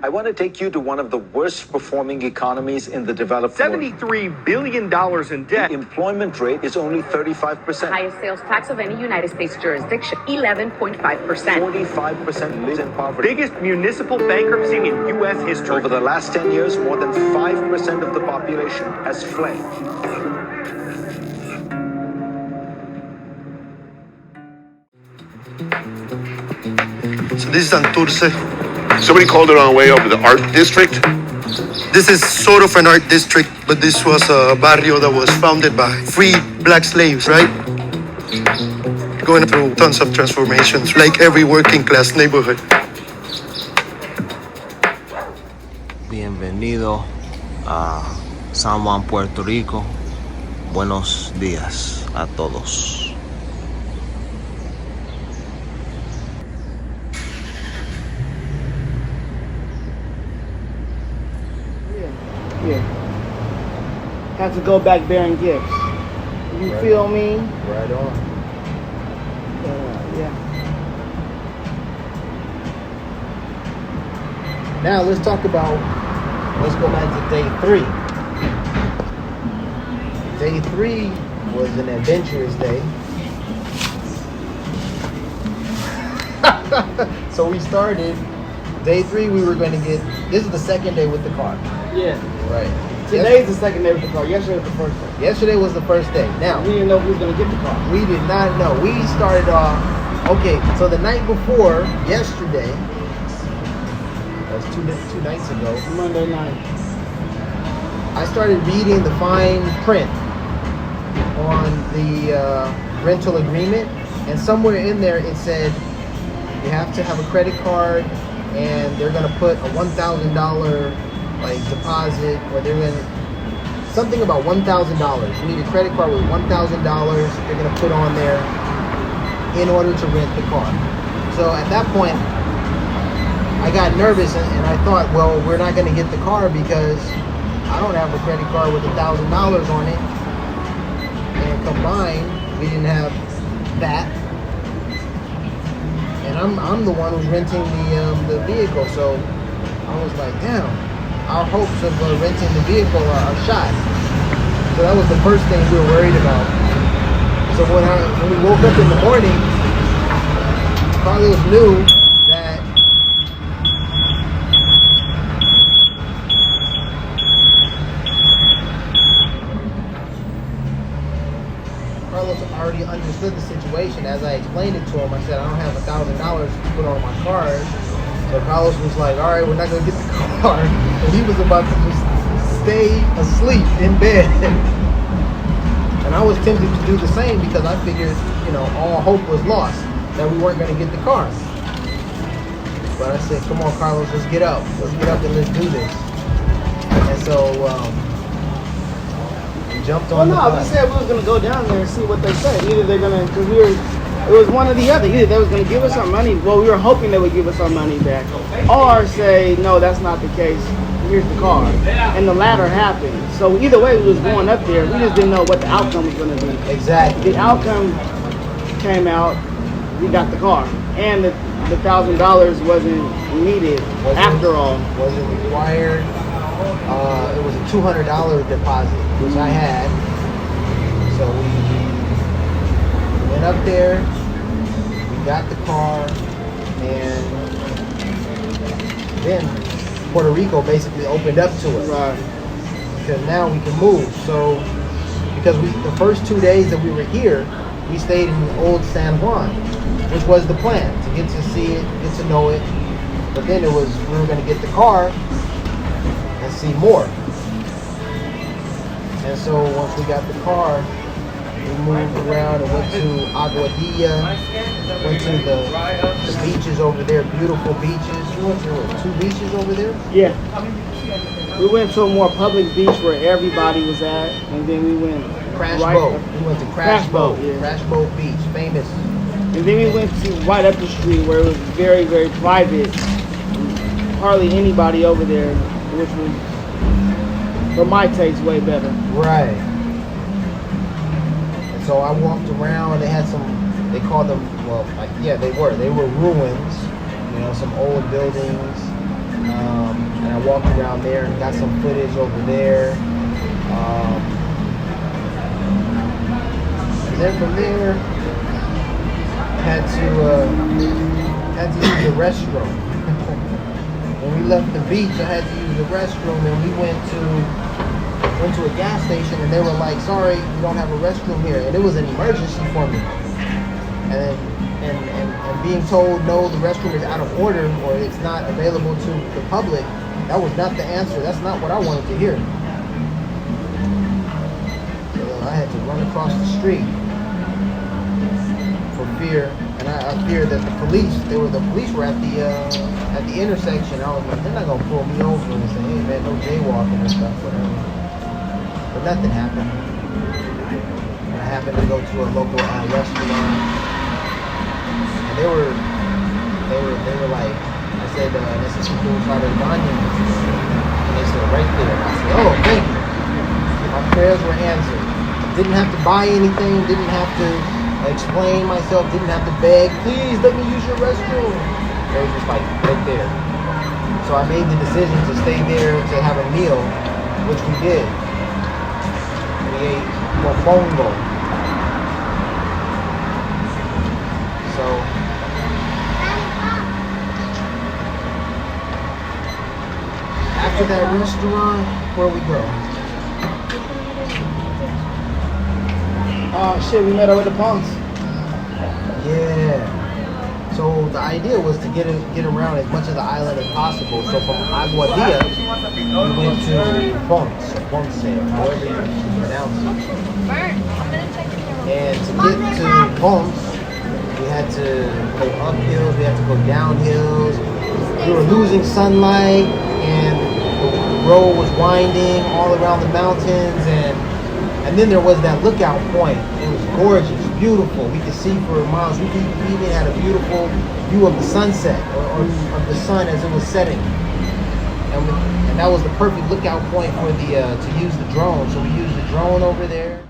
I want to take you to one of the worst performing economies in the developed world. $73 billion in debt. The employment rate is only 35%. Highest sales tax of any United States jurisdiction, 11.5%. 45% live in poverty. Biggest municipal bankruptcy in U.S. history. Over the last 10 years, more than 5% of the population has fled. So this is Santurce. Somebody called it on the way over the art district. This is sort of an art district, but this was a barrio that was founded by free black slaves, right? Going through tons of transformations, like every working class neighborhood. Bienvenido a San Juan, Puerto Rico. Buenos días a todos. Yeah. Have to go back bearing gifts. You Right feel on. me? Right on. Yeah. Now let's talk about, let's go back to day 3. Day 3 was an adventurous day. So we started, day 3 we were going to get, this is the second day with the car. Yeah. Right. Today's the second day with the car. Yesterday was the first day. Yesterday was the first day. Now, We didn't know who was going to get the car. we did not know. We started off, okay, so the night before, yesterday, that was two nights ago, Monday night. I started reading the fine print on the rental agreement, and somewhere in there it said you have to have a credit card, and they're gonna put a $1,000 like deposit, or they're gonna something about $1,000. You need a credit card with $1,000. They're gonna put on there in order to rent the car. So at that point, I got nervous and I thought, well, we're not gonna get the car because I don't have a credit card with $1,000 on it, and combined, we didn't have that. And I'm the one who's renting the vehicle, so I was like, damn, our hopes of renting the vehicle are shot. So that was the first thing we were worried about. So when we woke up in the morning, Carlos knew that Carlos already understood the situation. As I explained it to him, I said, I don't have $1,000 to put on my card. So Carlos was like, all right, we're not going to get the car. And he was about to just stay asleep in bed. And I was tempted to do the same because I figured, all hope was lost, that we weren't going to get the car. But I said, come on, Carlos, let's get up. Let's get up and let's do this. And so we jumped on the We bus. said we was going to go down there and see what they said. Either they're going to, because it was one or the other. Either they was going to give us our money. Well, we were hoping they would give us our money back. Or say, no, that's not the case. Here's the car. And the latter happened. So either way, we was going up there. We just didn't know what the outcome was going to be. Exactly. The outcome came out. We got the car. And the $1,000 wasn't needed after all. Wasn't required. It was a $200 deposit, which I had. So we went up there, we got the car, and then Puerto Rico basically opened up to us. Right. Because now we can move. So, because the first 2 days that we were here, we stayed in old San Juan, which was the plan, to get to see it, get to know it. But then we were going to get the car and see more. And so once we got the car, we moved around and went to Aguadilla, went to the beaches over there, beautiful beaches. You went to 2 beaches over there? Yeah. We went to a more public beach where everybody was at, and then we went Crash right Boat. up- We went to Crash Boat. yeah. Crash Boat Beach, famous. And then we went to right up the street where it was very, very private. Hardly anybody over there, which was, for my taste, way better. Right. And so I walked around. They had some, they called them, well, they were ruins. Some old buildings. And I walked around there and got some footage over there. And then from there, I had to use the restroom. When we left the beach, I had to use the restroom, and we went to a gas station, and they were like, "Sorry, we don't have a restroom here," and it was an emergency for me. And being told no, the restroom is out of order or it's not available to the public, that was not the answer. That's not what I wanted to hear. So I had to run across the street for fear, and I feared that the police were at the intersection. I was like, they're not gonna pull me over and say, "Hey man, no jaywalking and stuff," whatever. But nothing happened. And I happened to go to a local restaurant. They were like, I said, necesito usar el baño. And they said, right there. I said, oh, thank you. My prayers were answered. Didn't have to buy anything, didn't have to explain myself, didn't have to beg, please let me use your restroom. They were just like, right there. So I made the decision to stay there to have a meal, which we did. We ate mofongo. So, after that restaurant, where we go? Oh shit, we met up with the punks. Yeah. So the idea was to get around as much of the island as possible. So from Agua Dia, we went to Ponce, or Ponce, however you pronounce it. And to get to Ponce, we had to go up hills, we had to go down hills. We were losing sunlight, and the road was winding all around the mountains, and then there was that lookout point. It was gorgeous, beautiful. We could see for miles. We even had a beautiful view of the sunset, or of the sun as it was setting. And that was the perfect lookout point for to use the drone. So we used the drone over there.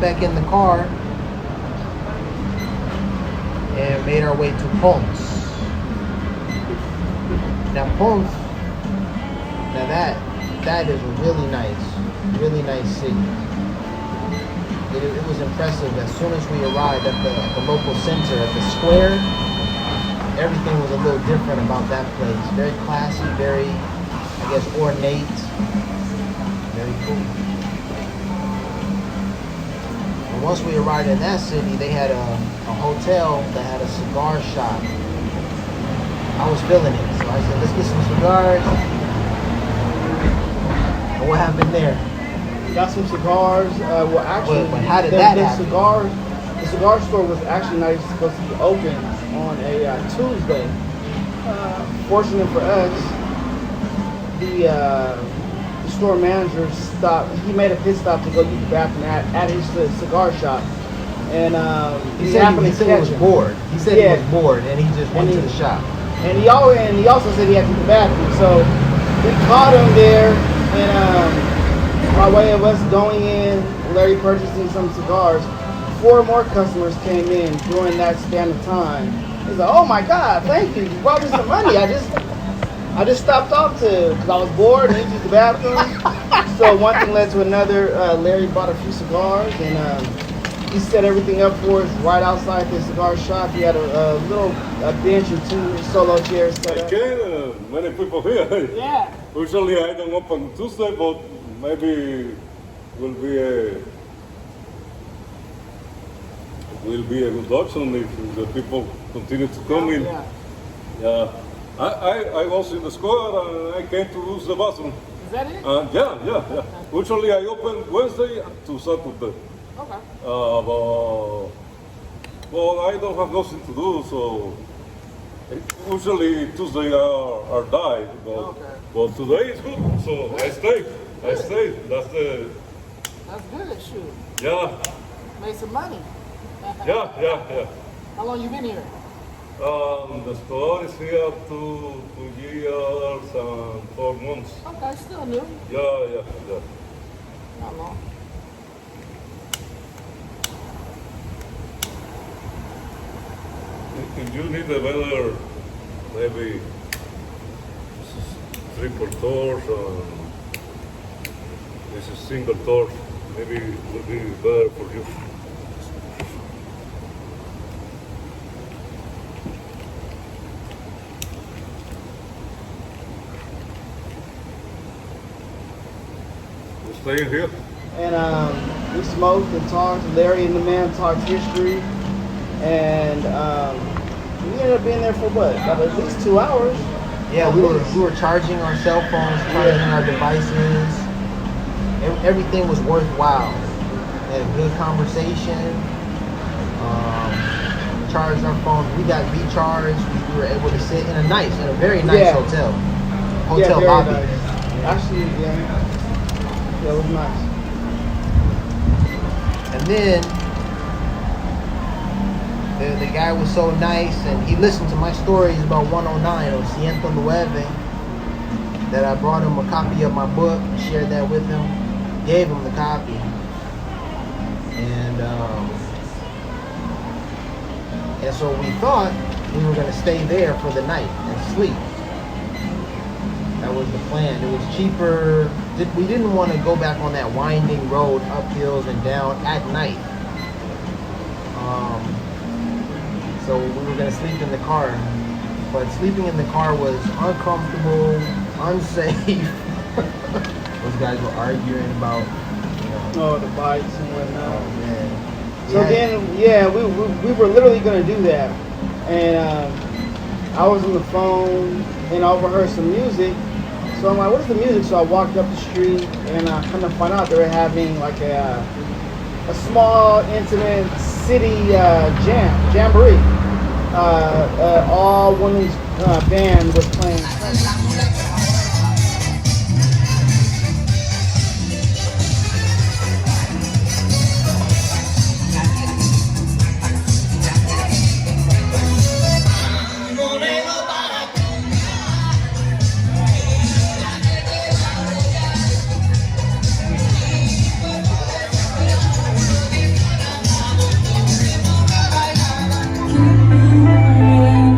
Back in the car and made our way to Ponce. Now Ponce, that is a really nice city. It was impressive. As soon as we arrived at the local center, at the square, everything was a little different about that place. Very classy, very, I guess, ornate, very cool. Once we arrived in that city, they had a hotel that had a cigar shop. I was feeling it, so I said, let's get some cigars. And what happened there? got some cigars. Well, actually, But how did that happen? The cigar store was actually not even supposed to be open on a Tuesday. Fortunate for us, the store manager stopped. He made a pit stop to go use the bathroom at his cigar shop, and He said he was bored. He said he was bored, and he just went to the shop. And he also said he had to use the bathroom. So we caught him there, and by way of us going in, Larry purchasing some cigars, 4 more customers came in during that span of time. He's like, "Oh my God, thank you! You brought me some money. I just stopped off because I was bored and used the bathroom." So one thing led to another. Larry bought a few cigars, and he set everything up for us right outside the cigar shop. He had a little bench and 2 solo chairs set up. Many people here. Yeah. Usually I don't open Tuesday, but maybe will be a good option if the people continue to come in. Yeah. I was in the square and I came to use the bathroom. Is that it? Yeah. Usually I open Wednesday to Saturday. Okay. Well, I don't have nothing to do, so usually Tuesday are die. But today is good, so I stay. That's That's good, shoot. Yeah. Made some money. Yeah. How long you been here? The store is here 2 years and 4 months. Okay, still new. Yeah. Not long. If you need a better, maybe 3 doors, this is single door, maybe it will be better for you. Staying here. And we smoked and talked. Larry and the man talked history, and we ended up being there for what? About at least 2 hours. Yeah, we were charging our cell phones, charging our devices. Everything was worthwhile. We had a good conversation. Charged our phones. We got recharged. We were able to sit in a very nice hotel Very lobby. Nice. Actually, it was nice. And then the guy was so nice, and he listened to my stories about 109 or 109 that I brought him a copy of my book, shared that with him, gave him the copy, and so we thought we were going to stay there for the night and sleep. That was the plan. It was cheaper. We didn't want to go back on that winding road up hills and down at night. So we were going to sleep in the car. But sleeping in the car was uncomfortable, unsafe. Those guys were arguing about, the bikes and whatnot. Oh, man. So then, we were literally going to do that. And I was on the phone and I overheard some music. So I'm like, what's the music? So I walked up the street and I kind of found out they were having like a small, intimate city jamboree. All one of these bands was playing.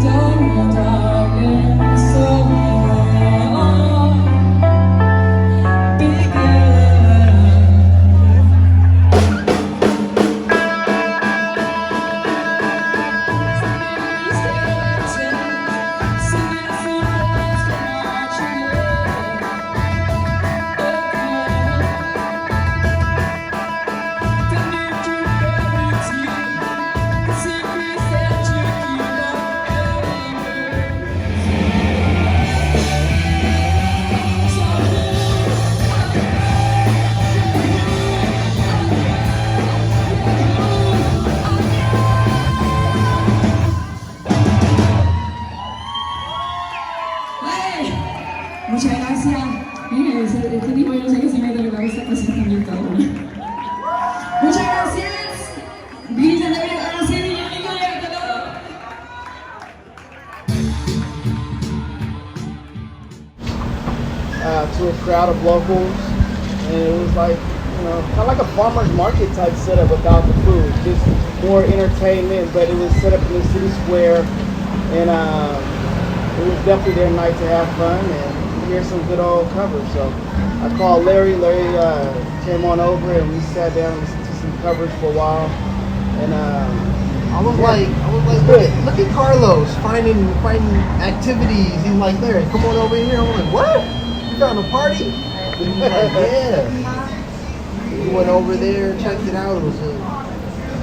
Don't Este tipo yo no sé qué se mete en la cabeza que se están bien cabrón. Muchas gracias. Dice de ver a la serie y to a crowd of locals, and it was like, you know, kind of like a farmer's market type setup without the food, just more entertainment, but it was set up in the city square, and it was definitely their night to have fun and hear some good old covers. So I called Larry. Larry came on over and we sat down and listened to some covers for a while, and I was like, look at Carlos finding activities. He's like, Larry, come on over here. I'm like, what? You found a party? He was like, yeah. We went over there, checked it out. It was a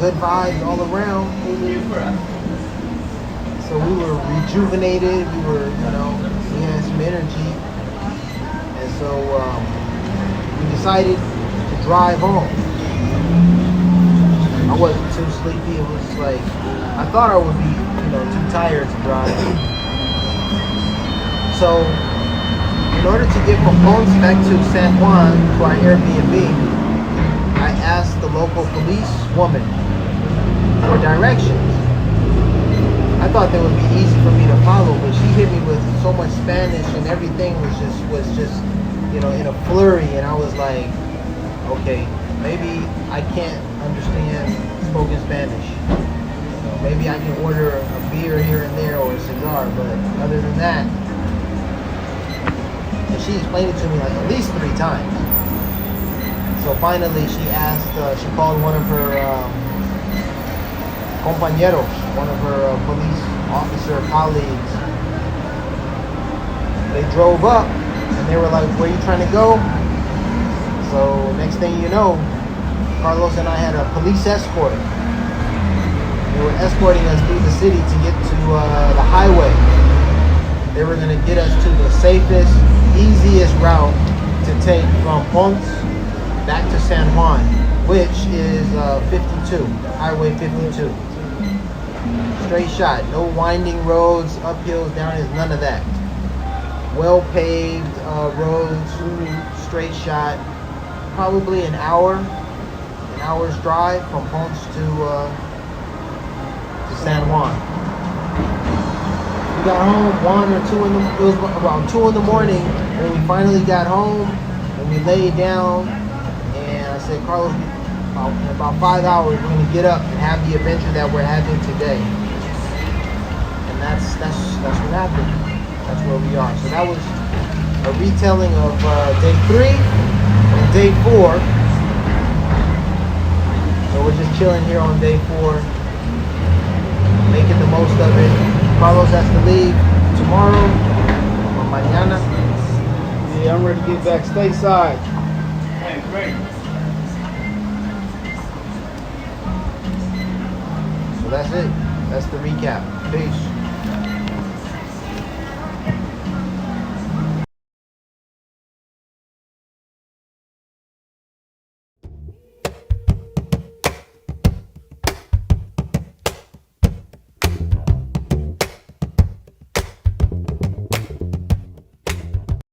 good vibes all around. So we were rejuvenated. We were, we had some energy, and so we decided to drive home. I wasn't too sleepy. It was like, I thought I would be, too tired to drive. So, in order to get from Ponce back to San Juan to our Airbnb, I asked the local police woman for directions. I thought they would be easy for me to follow, but she hit me with so much Spanish and everything was just, in a flurry, and I was like, okay, maybe I can't understand spoken Spanish. Maybe I can order a beer here and there or a cigar, but other than that, and she explained it to me like at least 3 times. So finally she called one of her compañeros, one of her police officer colleagues. They drove up and they were like, where are you trying to go? So next thing you know, Carlos and I had a police escort. They were escorting us through the city to get to the highway. They were going to get us to the safest, easiest route to take from Ponce back to San Juan, which is 52, Highway 52. Straight shot, no winding roads, uphills, downhills, none of that. Well-paved roads, straight shot, probably an hour's drive from Ponce to San Juan. We got home it was around 2 in the morning when we finally got home, and we laid down, and I said, Carlos, in about 5 hours we're going to get up and have the adventure that we're having today. And that's what happened. That's where we are. So that was a retelling of day 3 and day 4. So we're just chilling here on day 4, making the most of it. Carlos has to leave tomorrow or mañana. Yeah, I'm ready to get back stateside. Hey, great. So that's it. That's the recap. Peace.